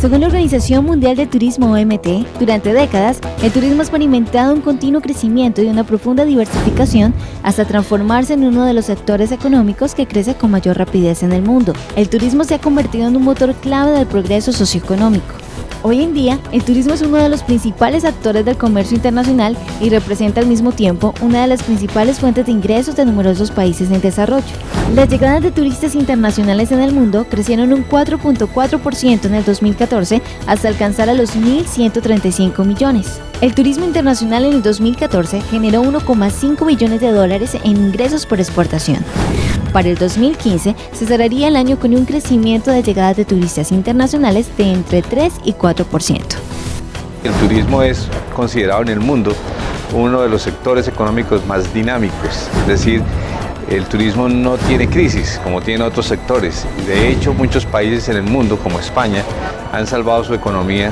Según la Organización Mundial del Turismo OMT, durante décadas, el turismo ha experimentado un continuo crecimiento y una profunda diversificación hasta transformarse en uno de los sectores económicos que crece con mayor rapidez en el mundo. El turismo se ha convertido en un motor clave del progreso socioeconómico. Hoy en día, el turismo es uno de los principales actores del comercio internacional y representa al mismo tiempo una de las principales fuentes de ingresos de numerosos países en desarrollo. Las llegadas de turistas internacionales en el mundo crecieron un 4.4% en el 2014 hasta alcanzar a los 1.135 millones. El turismo internacional en el 2014 generó 1,5 billones de dólares en ingresos por exportación. Para el 2015 se cerraría el año con un crecimiento de llegadas de turistas internacionales de entre 3 y 4%. El turismo es considerado en el mundo uno de los sectores económicos más dinámicos, es decir, el turismo no tiene crisis como tienen otros sectores. De hecho, muchos países en el mundo, como España, han salvado su economía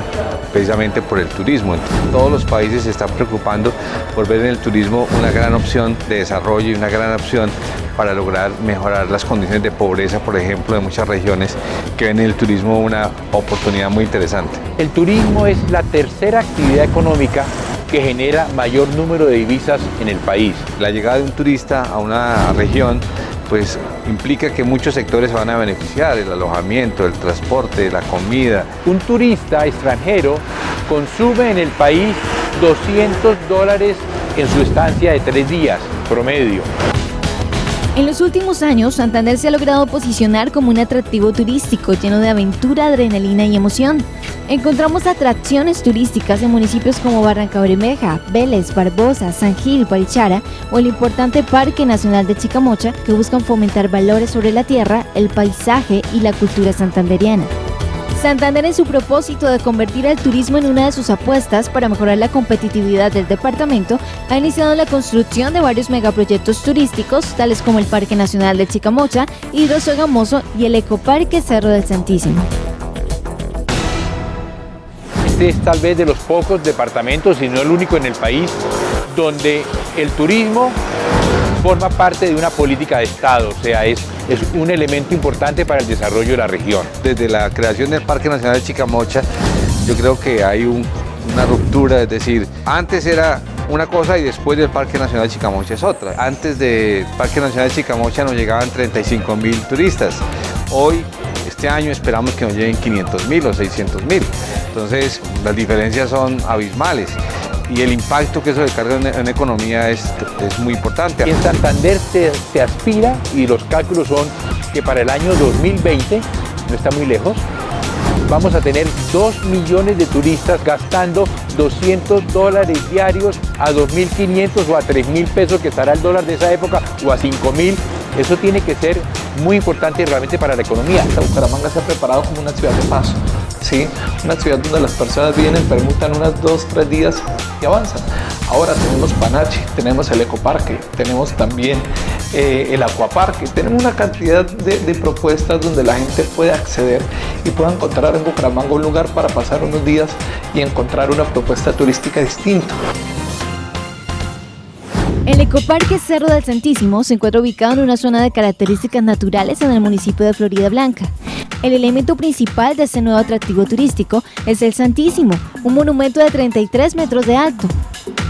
precisamente por el turismo. Todos los países se están preocupando por ver en el turismo una gran opción de desarrollo y una gran opción para lograr mejorar las condiciones de pobreza, por ejemplo, de muchas regiones que ven en el turismo una oportunidad muy interesante. El turismo es la tercera actividad económica que genera mayor número de divisas en el país. La llegada de un turista a una región pues implica que muchos sectores se van a beneficiar, el alojamiento, el transporte, la comida. Un turista extranjero consume en el país $200 en su estancia de 3 días promedio. En los últimos años, Santander se ha logrado posicionar como un atractivo turístico lleno de aventura, adrenalina y emoción. Encontramos atracciones turísticas en municipios como Barrancabermeja, Vélez, Barbosa, San Gil, Barichara o el importante Parque Nacional de Chicamocha, que buscan fomentar valores sobre la tierra, el paisaje y la cultura santanderiana. Santander, en su propósito de convertir el turismo en una de sus apuestas para mejorar la competitividad del departamento, ha iniciado la construcción de varios megaproyectos turísticos, tales como el Parque Nacional de Chicamocha, Hidro Sogamoso y el Ecoparque Cerro del Santísimo. Este es tal vez de los pocos departamentos, y no el único en el país, donde el turismo forma parte de una política de Estado, o sea, es un elemento importante para el desarrollo de la región. Desde la creación del Parque Nacional de Chicamocha, yo creo que hay una ruptura, es decir, antes era una cosa y después del Parque Nacional de Chicamocha es otra. Antes del Parque Nacional de Chicamocha nos llegaban 35.000 turistas. Hoy, este año, esperamos que nos lleguen 500.000 o 600.000. Entonces, las diferencias son abismales. Y el impacto que eso descarga en economía es muy importante. En Santander se aspira, y los cálculos son que para el año 2020, no está muy lejos, vamos a tener 2 millones de turistas gastando $200 diarios a 2.500 o a 3.000 pesos, que estará el dólar de esa época, o a 5.000. Eso tiene que ser muy importante realmente para la economía. Bucaramanga se ha preparado como una ciudad de paso. ¿Sí? Una ciudad donde las personas vienen, permutan unos 2-3 días y avanzan. Ahora tenemos Panache, tenemos el Ecoparque, tenemos también el Acuaparque, tenemos una cantidad de propuestas donde la gente puede acceder y pueda encontrar en Bucaramanga un lugar para pasar unos días y encontrar una propuesta turística distinta. El Ecoparque Cerro del Santísimo se encuentra ubicado en una zona de características naturales en el municipio de Florida Blanca. El elemento principal de este nuevo atractivo turístico es el Santísimo, un monumento de 33 metros de alto.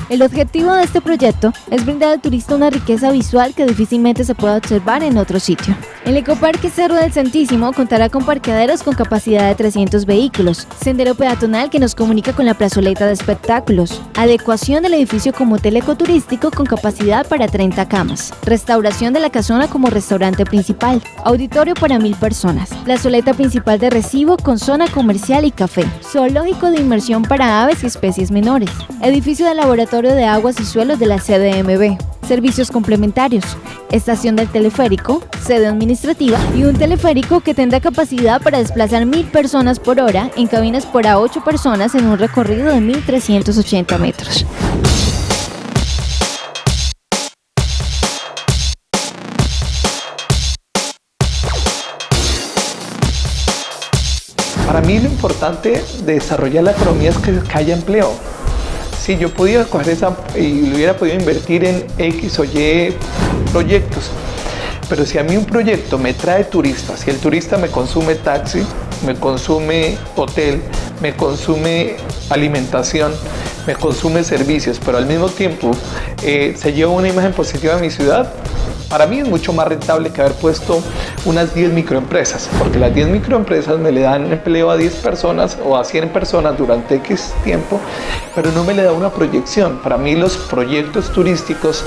El objetivo de este proyecto es brindar al turista una riqueza visual que difícilmente se pueda observar en otro sitio. El Ecoparque Cerro del Santísimo contará con parqueaderos con capacidad de 300 vehículos, sendero peatonal que nos comunica con la plazoleta de espectáculos, adecuación del edificio como hotel ecoturístico con capacidad para 30 camas, restauración de la casona como restaurante principal, auditorio para 1.000 personas, plazoleta principal de recibo con zona comercial y café, zoológico de inmersión para aves y especies menores, edificio de laboratorio de aguas y suelos de la CDMB, servicios complementarios, estación del teleférico, sede administrativa y un teleférico que tendrá capacidad para desplazar 1.000 personas por hora en cabinas para 8 personas en un recorrido de 1.380 metros. Para mí lo importante de desarrollar la economía es que haya empleo. Si yo podía coger esa y lo hubiera podido invertir en X o Y proyectos, Pero si a mí un proyecto me trae turistas, si el turista me consume taxi, me consume hotel, me consume alimentación, me consume servicios, pero al mismo tiempo se lleva una imagen positiva de mi ciudad, para mí es mucho más rentable que haber puesto unas 10 microempresas, porque las 10 microempresas me le dan empleo a 10 personas o a 100 personas durante X tiempo, pero no me le da una proyección. Para mí los proyectos turísticos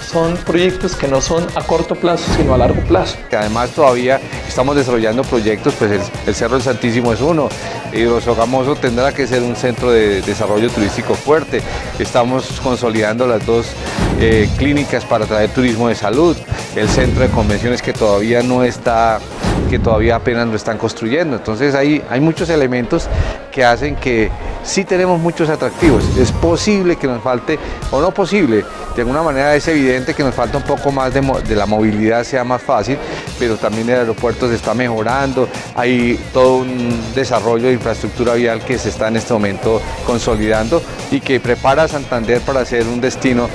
son proyectos que no son a corto plazo, sino a largo plazo. Que además todavía estamos desarrollando proyectos, pues el Cerro del Santísimo es uno, y Sogamoso tendrá que ser un centro de desarrollo turístico fuerte. Estamos consolidando las dos clínicas para traer turismo de salud, el centro de convenciones que todavía no está, que todavía apenas lo están construyendo. Entonces hay muchos elementos que hacen que sí tenemos muchos atractivos. Es posible que nos falte, o no posible, de alguna manera es evidente que nos falta un poco más de la movilidad sea más fácil, pero también el aeropuerto se está mejorando, hay todo un desarrollo de infraestructura vial que se está en este momento consolidando y que prepara a Santander para ser un destino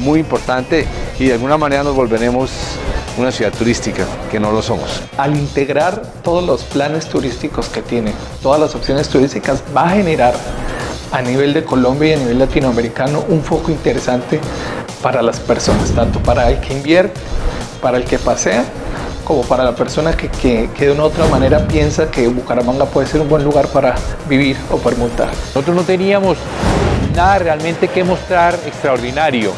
muy importante, y de alguna manera nos volveremos una ciudad turística, que no lo somos. Al integrar todos los planes turísticos que tiene, todas las opciones turísticas, va a generar a nivel de Colombia y a nivel latinoamericano un foco interesante para las personas, tanto para el que invierte, para el que pasea, como para la persona que de una u otra manera piensa que Bucaramanga puede ser un buen lugar para vivir o permutar. Nosotros no teníamos nada realmente que mostrar extraordinario,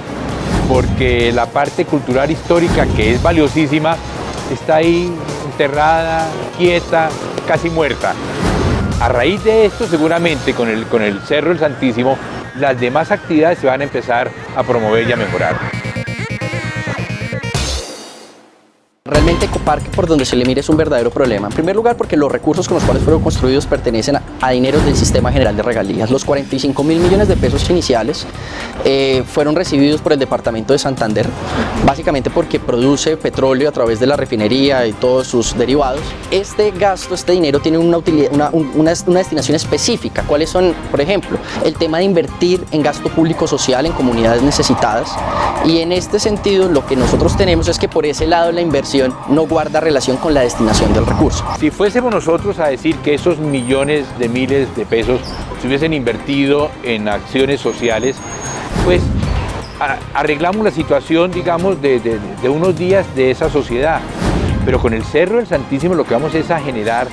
porque la parte cultural histórica, que es valiosísima, está ahí enterrada, quieta, casi muerta. A raíz de esto, seguramente con el Cerro del Santísimo, las demás actividades se van a empezar a promover y a mejorar. Realmente Ecoparque, por donde se le mire, es un verdadero problema. En primer lugar, porque los recursos con los cuales fueron construidos pertenecen a dineros del Sistema General de Regalías. Los 45.000 millones de pesos iniciales fueron recibidos por el Departamento de Santander, básicamente porque produce petróleo a través de la refinería y todos sus derivados. Este gasto, este dinero tiene una destinación específica. ¿Cuáles son? Por ejemplo, el tema de invertir en gasto público social en comunidades necesitadas, y en este sentido lo que nosotros tenemos es que por ese lado la inversión no guarda relación con la destinación del recurso. Si fuésemos nosotros a decir que esos millones de miles de pesos se hubiesen invertido en acciones sociales, pues arreglamos la situación, digamos, de unos días de esa sociedad. Pero con el Cerro del Santísimo lo que vamos es a generar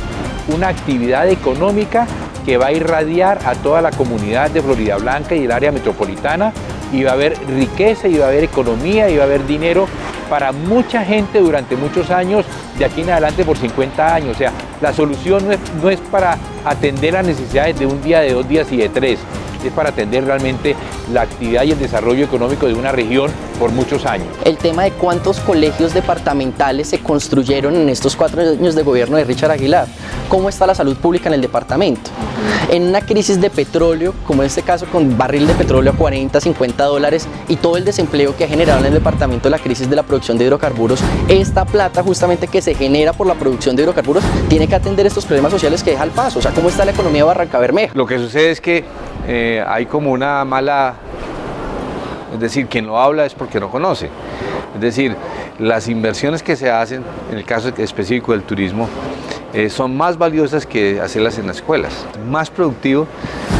una actividad económica que va a irradiar a toda la comunidad de Floridablanca y el área metropolitana, y va a haber riqueza, y va a haber economía, y va a haber dinero para mucha gente durante muchos años, de aquí en adelante por 50 años. O sea, la solución no es para atender las necesidades de un día, de 2 días y de 3. Es para atender realmente la actividad y el desarrollo económico de una región por muchos años. El tema de cuántos colegios departamentales se construyeron en estos 4 años de gobierno de Richard Aguilar. ¿Cómo está la salud pública en el departamento? En una crisis de petróleo, como en este caso con barril de petróleo a 40, 50 dólares, y todo el desempleo que ha generado en el departamento la crisis de la producción de hidrocarburos, esta plata justamente que se genera por la producción de hidrocarburos tiene que atender estos problemas sociales que deja el paso. O sea, ¿cómo está la economía de Barranca Bermeja? Lo que sucede es que hay como una mala, es decir, quien lo habla es porque no conoce. Es decir, las inversiones que se hacen, en el caso específico del turismo, son más valiosas que hacerlas en las escuelas. Más productivo,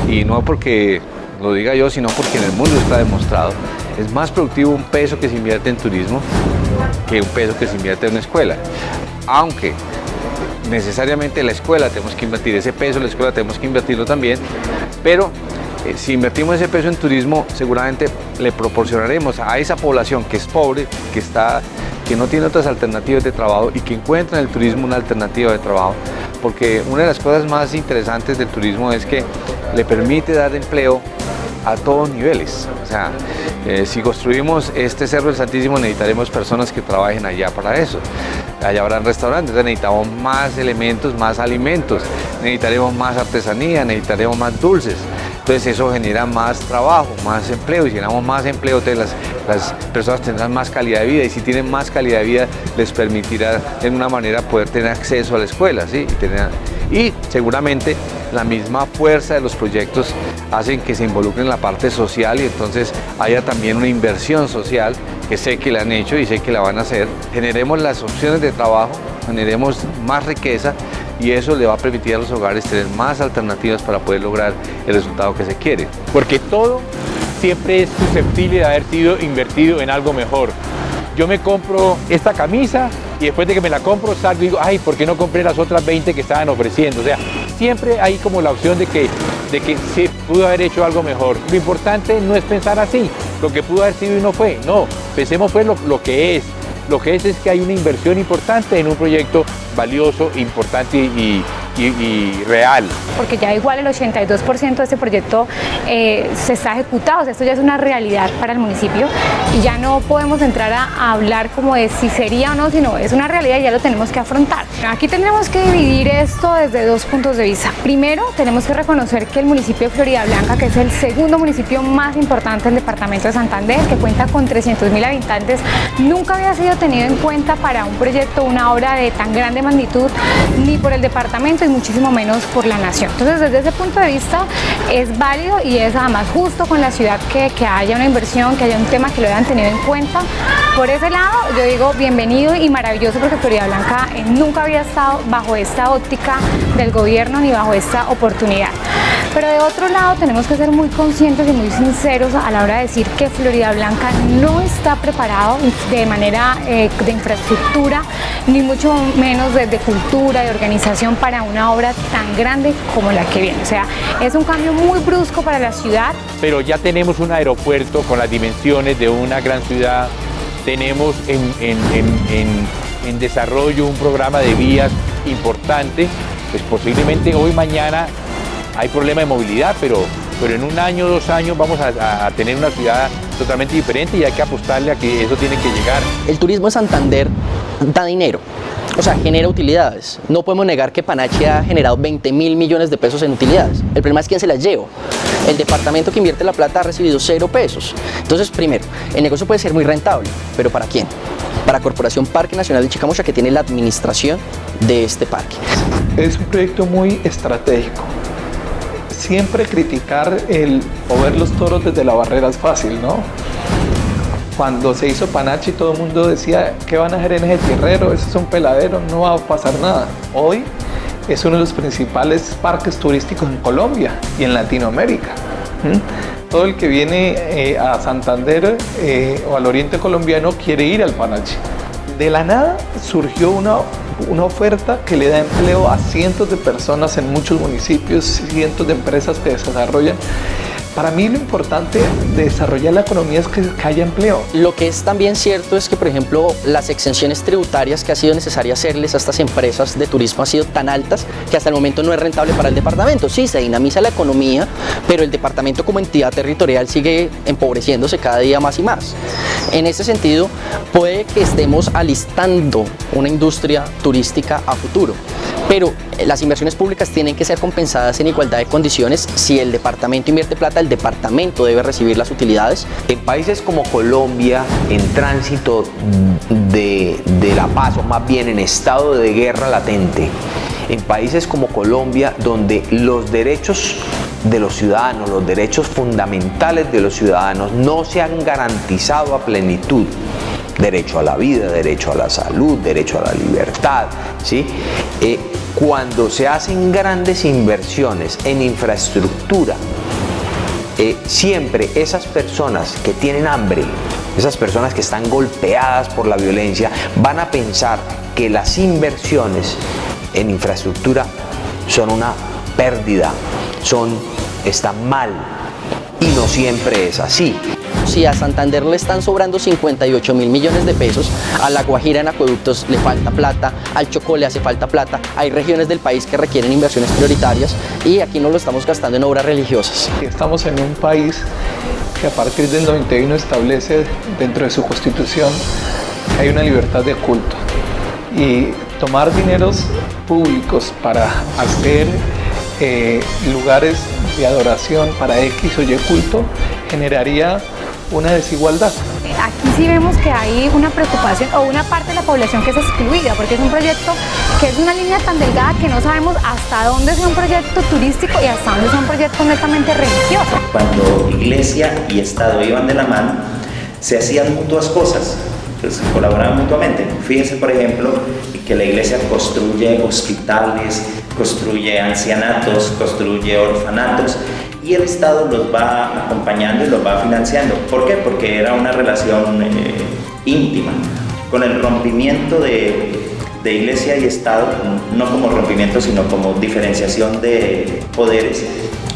y no porque lo diga yo, sino porque en el mundo está demostrado, es más productivo un peso que se invierte en turismo que un peso que se invierte en una escuela. Aunque necesariamente la escuela tenemos que invertir ese peso, la escuela tenemos que invertirlo también, pero si invertimos ese peso en turismo, seguramente le proporcionaremos a esa población que es pobre, que no tiene otras alternativas de trabajo, y que encuentra en el turismo una alternativa de trabajo, porque una de las cosas más interesantes del turismo es que le permite dar empleo a todos niveles. O sea, si construimos este Cerro del Santísimo, necesitaremos personas que trabajen allá para eso. Allá habrán restaurantes, necesitamos más elementos, más alimentos, necesitaremos más artesanía, necesitaremos más dulces. Entonces eso genera más trabajo, más empleo, y si generamos más empleo, las personas tendrán más calidad de vida, y si tienen más calidad de vida les permitirá de una manera poder tener acceso a la escuela, ¿sí? y seguramente la misma fuerza de los proyectos hacen que se involucren en la parte social y entonces haya también una inversión social que sé que la han hecho y sé que la van a hacer. Generemos las opciones de trabajo, generemos más riqueza y eso le va a permitir a los hogares tener más alternativas para poder lograr el resultado que se quiere. Porque todo siempre es susceptible de haber sido invertido en algo mejor. Yo me compro esta camisa y después de que me la compro salgo y digo, ay, ¿por qué no compré las otras 20 que estaban ofreciendo? O sea, siempre hay como la opción de que se pudo haber hecho algo mejor. Lo importante no es pensar así, lo que pudo haber sido y no fue. No, pensemos pues lo que es. Lo que es que hay una inversión importante en un proyecto valioso, importante y real. Porque ya igual el 82% de este proyecto se está ejecutado, o sea, esto ya es una realidad para el municipio y ya no podemos entrar a hablar como de si sería o no, sino es una realidad y ya lo tenemos que afrontar. Aquí tendremos que dividir esto desde dos puntos de vista. Primero, tenemos que reconocer que el municipio de Floridablanca, que es el segundo municipio más importante del departamento de Santander, que cuenta con 300.000 habitantes, nunca había sido tenido en cuenta para un proyecto, una obra de tan grande magnitud, ni por el departamento y muchísimo menos por la nación. Entonces, desde ese punto de vista es válido y es además justo con la ciudad que haya una inversión, que haya un tema que lo hayan tenido en cuenta. Por ese lado, yo digo bienvenido y maravilloso porque Floridablanca nunca había estado bajo esta óptica del gobierno ni bajo esta oportunidad. Pero de otro lado tenemos que ser muy conscientes y muy sinceros a la hora de decir que Floridablanca no está preparado de manera de infraestructura, ni mucho menos de cultura, de organización para una obra tan grande como la que viene. O sea, es un cambio muy brusco para la ciudad. Pero ya tenemos un aeropuerto con las dimensiones de una gran ciudad, tenemos en desarrollo un programa de vías importante, pues posiblemente hoy, mañana hay problema de movilidad, pero en un año, 2 años vamos a tener una ciudad totalmente diferente y hay que apostarle a que eso tiene que llegar. El turismo en Santander da dinero, o sea, genera utilidades. No podemos negar que Panachi ha generado 20.000 millones de pesos en utilidades. El problema es quién se las lleva. El departamento que invierte la plata ha recibido 0 pesos. Entonces, primero, el negocio puede ser muy rentable, pero ¿para quién? Para Corporación Parque Nacional de Chicamocha, que tiene la administración de este parque. Es un proyecto muy estratégico. Siempre criticar o ver los toros desde la barrera es fácil, ¿no? Cuando se hizo Panachi todo el mundo decía, ¿qué van a hacer en ese tierrero? Eso es un peladero, no va a pasar nada. Hoy es uno de los principales parques turísticos en Colombia y en Latinoamérica. Todo el que viene a Santander o al oriente colombiano quiere ir al Panachi. De la nada surgió una oferta que le da empleo a cientos de personas en muchos municipios, cientos de empresas que desarrollan. Para mí lo importante de desarrollar la economía es que haya empleo. Lo que es también cierto es que, por ejemplo, las exenciones tributarias que ha sido necesaria hacerles a estas empresas de turismo han sido tan altas que hasta el momento no es rentable para el departamento. Sí, se dinamiza la economía, pero el departamento como entidad territorial sigue empobreciéndose cada día más y más. En ese sentido, puede que estemos alistando una industria turística a futuro, pero las inversiones públicas tienen que ser compensadas en igualdad de condiciones. Si el departamento invierte plata, el departamento debe recibir las utilidades. En países como Colombia, en tránsito de la paz, o más bien en estado de guerra latente, en países como Colombia, donde los derechos de los ciudadanos, los derechos fundamentales de los ciudadanos no se han garantizado a plenitud, derecho a la vida, derecho a la salud, derecho a la libertad, ¿sí? Cuando se hacen grandes inversiones en infraestructura, siempre esas personas que tienen hambre, esas personas que están golpeadas por la violencia, van a pensar que las inversiones en infraestructura son una pérdida, están mal, y no siempre es así. Si a Santander le están sobrando 58.000 millones de pesos, a La Guajira en acueductos le falta plata, al Chocó le hace falta plata, hay regiones del país que requieren inversiones prioritarias y aquí no lo estamos gastando en obras religiosas. Estamos en un país que a partir del 91 establece dentro de su constitución que hay una libertad de culto, y tomar dineros públicos para hacer lugares de adoración para X o Y culto generaría una desigualdad. Aquí sí vemos que hay una preocupación o una parte de la población que es excluida, porque es un proyecto que es una línea tan delgada que no sabemos hasta dónde es un proyecto turístico y hasta dónde es un proyecto netamente religioso. Cuando iglesia y Estado iban de la mano, se hacían mutuas cosas, pues se colaboraban mutuamente. Fíjense, por ejemplo, que la iglesia construye hospitales, construye ancianatos, construye orfanatos, y el Estado los va acompañando y los va financiando. ¿Por qué? Porque era una relación íntima. Con el rompimiento de iglesia y Estado, no como rompimiento, sino como diferenciación de poderes,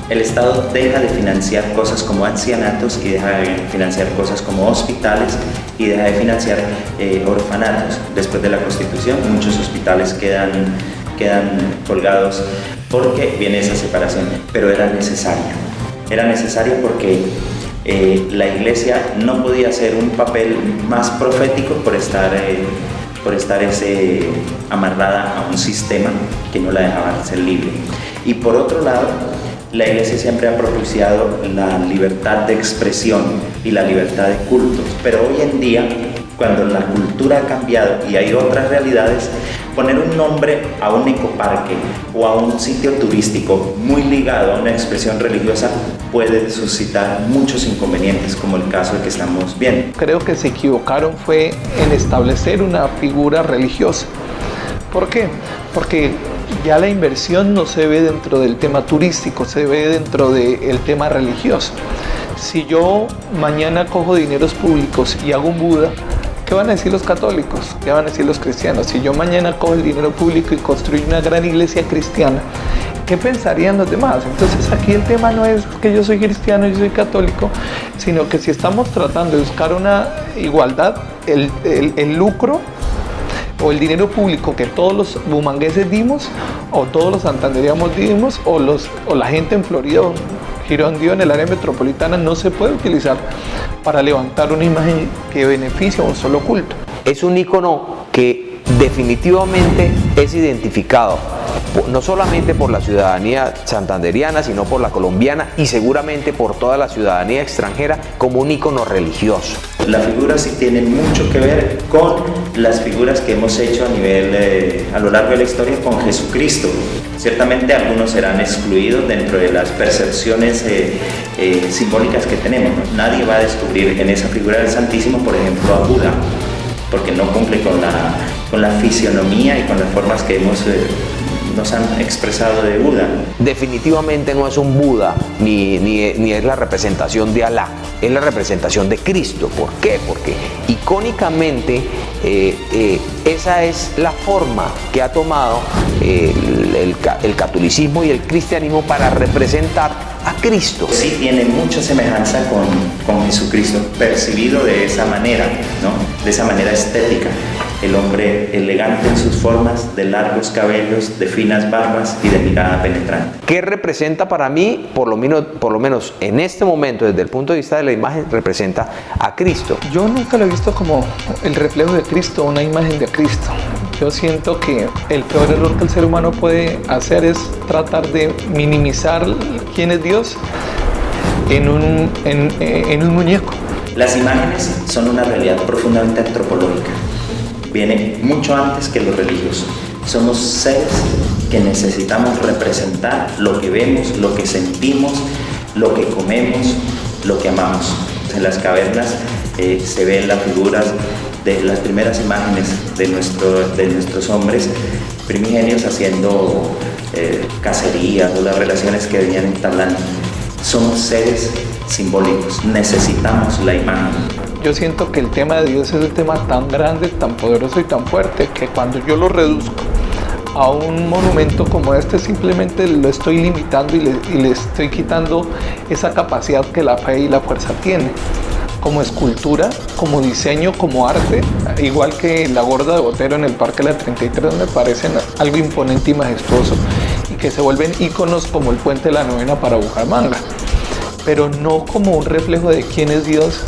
el Estado deja de financiar cosas como ancianatos y deja de financiar cosas como hospitales y deja de financiar orfanatos. Después de la Constitución, muchos hospitales quedan colgados porque viene esa separación, pero era necesario. Era necesario porque la iglesia no podía hacer un papel más profético por estar amarrada a un sistema que no la dejaba ser libre. Y por otro lado, la iglesia siempre ha propiciado la libertad de expresión y la libertad de cultos, pero hoy en día, cuando la cultura ha cambiado y hay otras realidades, poner un nombre a un ecoparque o a un sitio turístico muy ligado a una expresión religiosa puede suscitar muchos inconvenientes, como el caso que estamos viendo. Creo que se equivocaron fue en establecer una figura religiosa. ¿Por qué? Porque ya la inversión no se ve dentro del tema turístico, se ve dentro del tema religioso. Si yo mañana cojo dineros públicos y hago un Buda, ¿qué van a decir los católicos? ¿Qué van a decir los cristianos? Si yo mañana cojo el dinero público y construyo una gran iglesia cristiana, ¿qué pensarían los demás? Entonces aquí el tema no es que yo soy cristiano, yo soy católico, sino que si estamos tratando de buscar una igualdad, el lucro o el dinero público que todos los bumangueses dimos, o todos los santanderianos dimos, o la gente en Florida o Girón dio en el área metropolitana, no se puede utilizar para levantar una imagen que beneficia a un solo culto. Es un ícono que definitivamente es identificado no solamente por la ciudadanía santanderiana, sino por la colombiana y seguramente por toda la ciudadanía extranjera como un ícono religioso. La figura sí tiene mucho que ver con las figuras que hemos hecho a lo largo de la historia con Jesucristo. Ciertamente algunos serán excluidos dentro de las percepciones simbólicas que tenemos. Nadie va a descubrir en esa figura del Santísimo, por ejemplo, a Buda, porque no cumple con la fisionomía y con las formas que nos han expresado de Buda. Definitivamente no es un Buda ni es la representación de Alá, es la representación de Cristo. ¿Por qué? Porque icónicamente esa es la forma que ha tomado el catolicismo y el cristianismo para representar a Cristo. Sí tiene mucha semejanza con Jesucristo, percibido de esa manera, ¿no? De esa manera estética. El hombre elegante en sus formas, de largos cabellos, de finas barbas y de mirada penetrante. ¿Qué representa para mí? Por lo menos en este momento, desde el punto de vista de la imagen, representa a Cristo. Yo nunca lo he visto como el reflejo de Cristo, una imagen de Cristo. Yo siento que el peor error que el ser humano puede hacer es tratar de minimizar quién es Dios en un muñeco. Las imágenes son una realidad profundamente antropológica. Viene mucho antes que lo religioso. Somos seres que necesitamos representar lo que vemos, lo que sentimos, lo que comemos, lo que amamos. En las cavernas se ven las figuras de las primeras imágenes de nuestros hombres primigenios haciendo cacerías o las relaciones que venían entablando. Somos seres simbólicos, necesitamos la imagen. Yo siento que el tema de Dios es un tema tan grande, tan poderoso y tan fuerte que cuando yo lo reduzco a un monumento como este, simplemente lo estoy limitando y le estoy quitando esa capacidad que la fe y la fuerza tienen. Como escultura, como diseño, como arte, igual que la Gorda de Botero en el Parque de la 33, me parecen algo imponente y majestuoso y que se vuelven íconos como el Puente de la Novena para Bucaramanga, pero no como un reflejo de quién es Dios,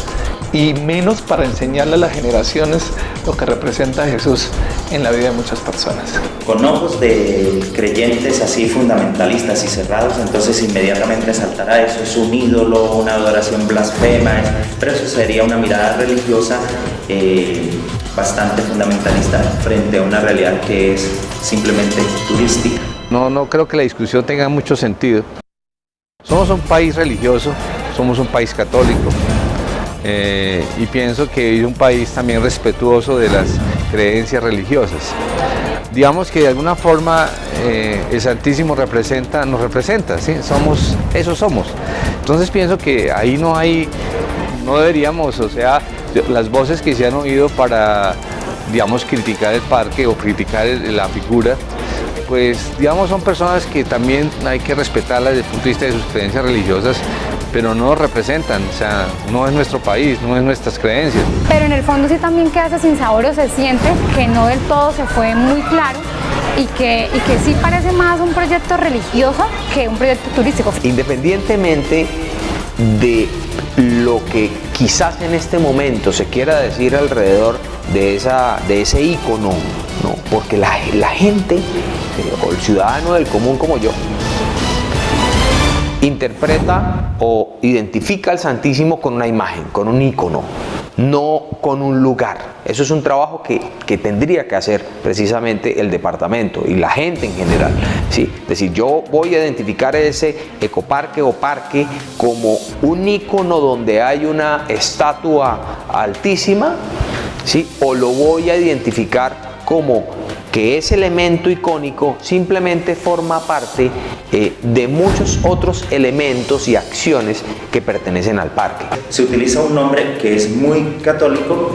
y menos para enseñarle a las generaciones lo que representa Jesús en la vida de muchas personas. Con ojos de creyentes así fundamentalistas y cerrados, entonces inmediatamente saltará eso, es un ídolo, una adoración blasfema, pero eso sería una mirada religiosa bastante fundamentalista frente a una realidad que es simplemente turística. No creo que la discusión tenga mucho sentido. Somos un país religioso, somos un país católico y pienso que es un país también respetuoso de las creencias religiosas. Digamos que de alguna forma el Santísimo nos representa, ¿sí? Eso somos. Entonces pienso que ahí no deberíamos, o sea, las voces que se han oído para, digamos, criticar el parque o criticar la figura, pues digamos son personas que también hay que respetarlas desde el punto de vista de sus creencias religiosas, pero no nos representan, o sea, no es nuestro país, no es nuestras creencias. Pero en el fondo sí también queda ese sinsabor, o se siente que no del todo se fue muy claro y que sí parece más un proyecto religioso que un proyecto turístico. Independientemente de lo que quizás en este momento se quiera decir alrededor de ese ícono, ¿no? Porque la gente o el ciudadano del común como yo interpreta o identifica al Santísimo con una imagen, con un ícono, no con un lugar. Eso es un trabajo que tendría que hacer precisamente el departamento y la gente en general, ¿sí? Es decir, yo voy a identificar ese ecoparque o parque como un ícono donde hay una estatua altísima, ¿sí? O lo voy a identificar como que ese elemento icónico simplemente forma parte de muchos otros elementos y acciones que pertenecen al parque. Se utiliza un nombre que es muy católico,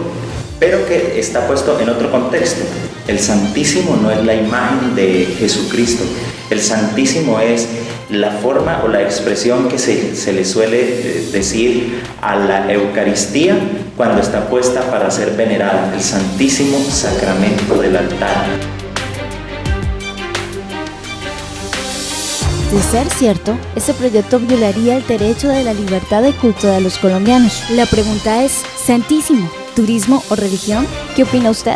pero que está puesto en otro contexto. El Santísimo no es la imagen de Jesucristo, el Santísimo es la forma o la expresión que se le suele decir a la Eucaristía cuando está puesta para ser venerada, el Santísimo Sacramento del altar. De ser cierto, este proyecto violaría el derecho de la libertad de culto de los colombianos. La pregunta es, ¿Santísimo, turismo o religión? ¿Qué opina usted?